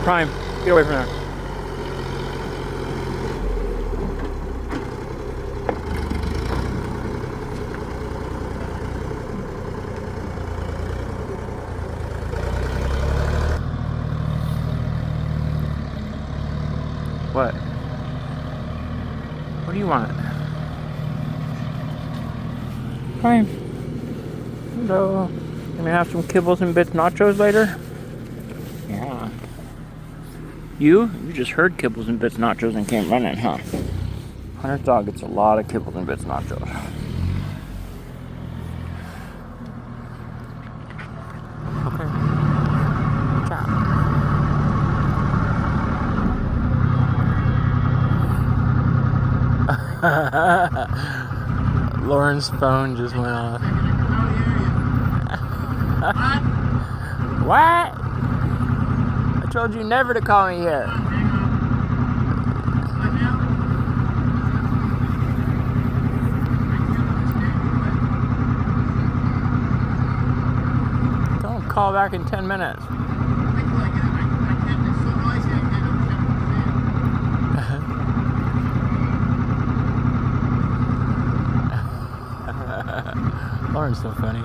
Prime, get away from there. What? What do you want? Prime. Hello. Gonna have some kibbles and bits nachos later? Yeah. You just heard kibbles and bits nachos and came running, huh? Hunter's dog gets a lot of kibbles and bits nachos. Okay. Ciao. Loren's phone just went off. What? I told you never to call me here. Don't call back in 10 minutes. Loren's so funny.